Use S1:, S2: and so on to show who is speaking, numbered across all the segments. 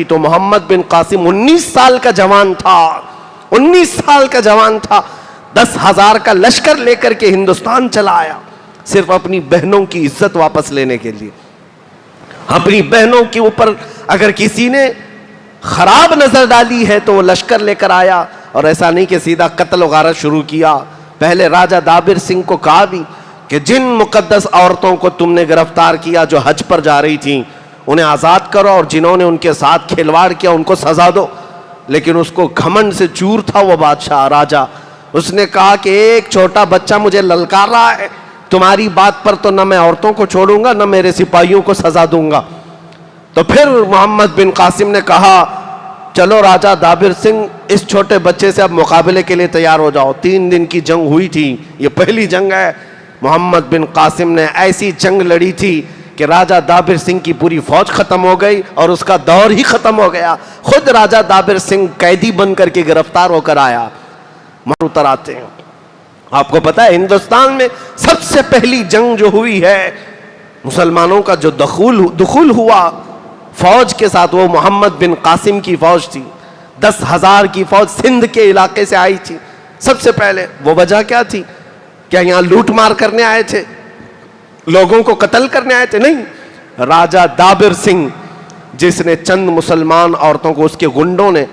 S1: تو محمد بن قاسم 19 سال کا جوان تھا، 19 سال کا جوان تھا، 10,000 کا لشکر لے کر کے ہندوستان چلا آیا، صرف اپنی بہنوں کی عزت واپس لینے کے لیے۔ اپنی بہنوں کے اوپر اگر کسی نے خراب نظر ڈالی ہے تو وہ لشکر لے کر آیا، اور ایسا نہیں کہ سیدھا قتل و غارت شروع کیا۔ پہلے راجہ دابر سنگھ کو کہا بھی کہ جن مقدس عورتوں کو تم نے گرفتار کیا جو حج پر جا رہی تھیں انہیں آزاد کرو، اور جنہوں نے ان کے ساتھ کھلواڑ کیا ان کو سزا دو۔ لیکن اس کو گھمنڈ سے چور تھا وہ بادشاہ راجہ، اس نے کہا کہ ایک چھوٹا بچہ مجھے للکار رہا ہے، تمہاری بات پر تو نہ میں عورتوں کو چھوڑوں گا نہ میرے سپاہیوں کو سزا دوں گا۔ تو پھر محمد بن قاسم نے کہا چلو راجہ دابر سنگھ اس چھوٹے بچے سے اب مقابلے کے لیے تیار ہو جاؤ۔ 3 دن کی جنگ ہوئی تھی، یہ پہلی جنگ ہے۔ محمد بن قاسم نے ایسی جنگ لڑی تھی کہ راجہ دابر سنگھ کی پوری فوج ختم ہو گئی اور اس کا دور ہی ختم ہو گیا۔ خود راجہ دابر سنگھ قیدی بن کر کے گرفتار ہو کر آیا۔ اتر آتے ہیں، آپ کو پتا ہے ہندوستان میں سب سے پہلی جنگ جو ہوئی ہے مسلمانوں کا جو دخول ہوا فوج کے ساتھ، وہ محمد بن قاسم کی فوج تھی۔ 10,000 کی فوج سندھ کے علاقے سے آئی تھی۔ سب سے پہلے وہ وجہ کیا تھی؟ کیا یہاں لوٹ مار کرنے آئے تھے، لوگوں کو قتل کرنے آئے تھے؟ نہیں، راجہ دابر سنگھ جس نے چند مسلمان عورتوں کو، اس کے گنڈوں نے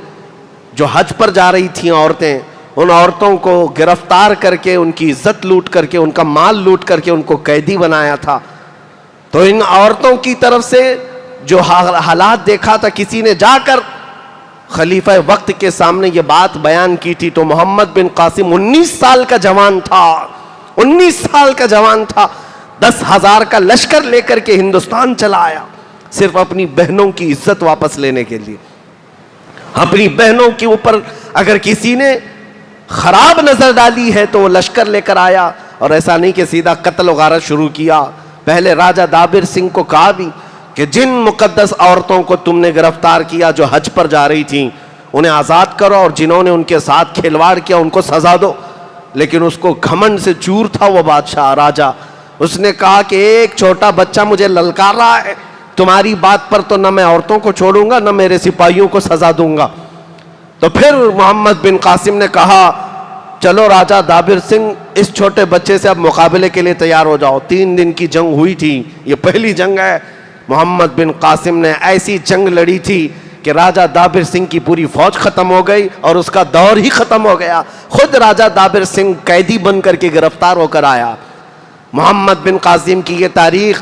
S1: جو حج پر جا رہی تھیں عورتیں، ان عورتوں کو گرفتار کر کے ان کی عزت لوٹ کر کے ان کا مال لوٹ کر کے ان کو قیدی بنایا تھا۔ تو ان عورتوں کی طرف سے جو حالات دیکھا تھا، کسی نے جا کر خلیفہ وقت کے سامنے یہ بات بیان کی تھی، تو محمد بن قاسم 19 سال کا جوان تھا، 19 سال کا جوان تھا، 10,000 کا لشکر لے کر کے ہندوستان چلا آیا، صرف اپنی بہنوں کی عزت واپس لینے کے لیے۔ اپنی بہنوں کے اوپر اگر کسی نے خراب نظر ڈالی ہے تو وہ لشکر لے کر آیا، اور ایسا نہیں کہ سیدھا قتل و غارت شروع کیا۔ پہلے راجہ دابر سنگھ کو کہا بھی کہ جن مقدس عورتوں کو تم نے گرفتار کیا جو حج پر جا رہی تھیں انہیں آزاد کرو، اور جنہوں نے ان کے ساتھ کھلواڑ کیا ان کو سزا دو۔ لیکن اس کو گھمنڈ سے چور تھا وہ بادشاہ راجہ، اس نے کہا کہ ایک چھوٹا بچہ مجھے للکار رہا ہے، تمہاری بات پر تو نہ میں عورتوں کو چھوڑوں گا نہ میرے سپاہیوں کو سزا دوں گا۔ تو پھر محمد بن قاسم نے کہا چلو راجہ دابر سنگھ اس چھوٹے بچے سے اب مقابلے کے لیے تیار ہو جاؤ۔ 3 دن کی جنگ ہوئی تھی، یہ پہلی جنگ ہے۔ محمد بن قاسم نے ایسی جنگ لڑی تھی کہ راجہ دابر سنگھ کی پوری فوج ختم ہو گئی اور اس کا دور ہی ختم ہو گیا۔ خود راجہ دابر سنگھ قیدی بن کر کے گرفتار ہو کر آیا۔ محمد بن قاسم کی یہ تاریخ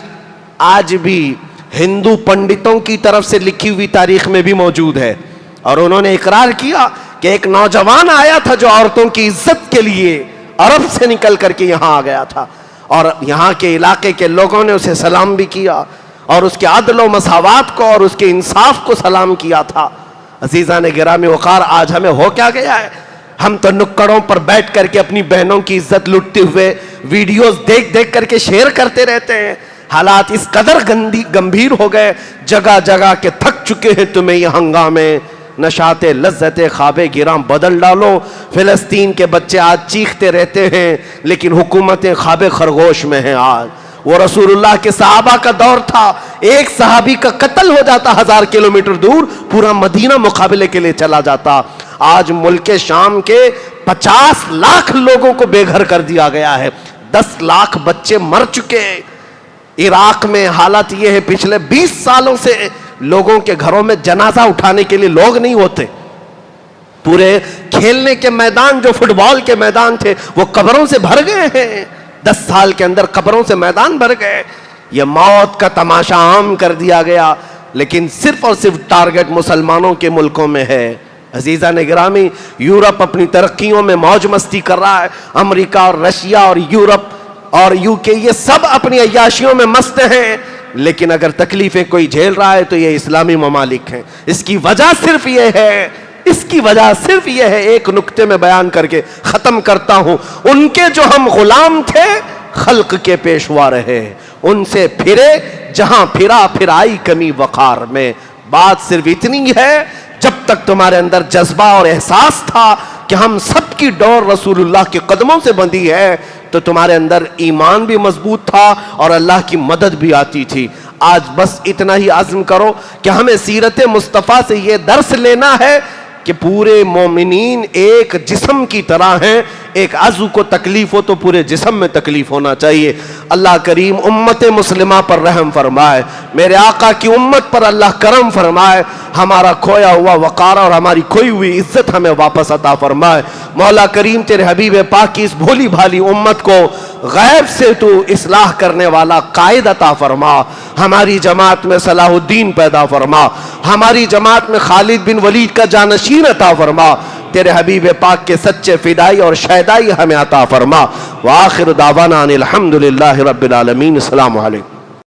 S1: آج بھی ہندو پنڈتوں کی طرف سے لکھی ہوئی تاریخ میں بھی موجود ہے، اور انہوں نے اقرار کیا کہ ایک نوجوان آیا تھا جو عورتوں کی عزت کے لیے عرب سے نکل کر کے یہاں آ گیا تھا، اور یہاں کے علاقے کے لوگوں نے اسے سلام بھی کیا اور اس کے عدل و مساوات کو اور اس کے انصاف کو سلام کیا تھا۔ عزیزان گرامی وقار، آج ہمیں ہو کیا گیا ہے؟ ہم تو نکڑوں پر بیٹھ کر کے اپنی بہنوں کی عزت لوٹتے ہوئے ویڈیوز دیکھ دیکھ کر کے شیئر کرتے رہتے ہیں۔ حالات اس قدر گمبھیر ہو گئے، جگہ جگہ کے تھک چکے ہیں تمہیں یہ ہنگامے، نشاط لذت خواب گراں بدل ڈالو۔ فلسطین کے بچے آج چیختے رہتے ہیں لیکن حکومتیں خواب خرگوش میں ہیں۔ آج وہ رسول اللہ کے صحابہ کا دور تھا، ایک صحابی کا قتل ہو جاتا 1000 کلومیٹر دور، پورا مدینہ مقابلے کے لیے چلا جاتا۔ آج ملک شام کے 50 لاکھ لوگوں کو بے گھر کر دیا گیا ہے، 10 لاکھ بچے مر چکے۔ عراق میں حالت یہ ہے، پچھلے 20 سالوں سے لوگوں کے گھروں میں جنازہ اٹھانے کے لیے لوگ نہیں ہوتے۔ پورے کھیلنے کے میدان، جو فٹ بال کے میدان تھے، وہ قبروں سے بھر گئے ہیں۔ 10 سال کے اندر قبروں سے میدان بھر گئے۔ یہ موت کا تماشا عام کر دیا گیا، لیکن صرف اور صرف ٹارگٹ مسلمانوں کے ملکوں میں ہے۔ عزیزان گرامی، یورپ اپنی ترقیوں میں موج مستی کر رہا ہے، امریکہ اور رشیا اور یورپ اور UK یہ سب اپنی عیاشیوں میں مست ہیں، لیکن اگر تکلیفیں کوئی جھیل رہا ہے تو یہ اسلامی ممالک ہیں۔ اس کی وجہ صرف یہ ہے، اس کی وجہ صرف یہ ہے، ایک نکتے میں بیان کر کے ختم کرتا ہوں۔ ان کے جو ہم غلام تھے خلق کے پیشوا رہے، ان سے پھرے جہاں پھرا پھر آئی کمی وقار میں۔ بات صرف اتنی ہے، جب تک تمہارے اندر جذبہ اور احساس تھا کہ ہم سب کی ڈور رسول اللہ کے قدموں سے بندھی ہے، تو تمہارے اندر ایمان بھی مضبوط تھا اور اللہ کی مدد بھی آتی تھی۔ آج بس اتنا ہی عزم کرو کہ ہمیں سیرت مصطفیٰ سے یہ درس لینا ہے کہ پورے مومنین ایک جسم کی طرح ہیں، ایک عضو کو تکلیف ہو تو پورے جسم میں تکلیف ہونا چاہیے۔ اللہ کریم امت مسلمہ پر رحم فرمائے، میرے آقا کی امت پر اللہ کرم فرمائے، ہمارا کھویا ہوا وقار اور ہماری کھوئی ہوئی عزت ہمیں واپس عطا فرمائے۔ مولا کریم تیرے حبیب پاک کی اس بھولی بھالی امت کو غیب سے تو اصلاح کرنے والا قائد عطا فرما، ہماری جماعت میں صلاح الدین پیدا فرما، ہماری جماعت میں خالد بن ولید کا جانشین عطا فرما، تیرے حبیب پاک کے سچے فدائی اور شہدائی ہمیں عطا فرما۔ وآخر دعوانا ان الحمدللہ رب العالمین۔ السلام علیکم۔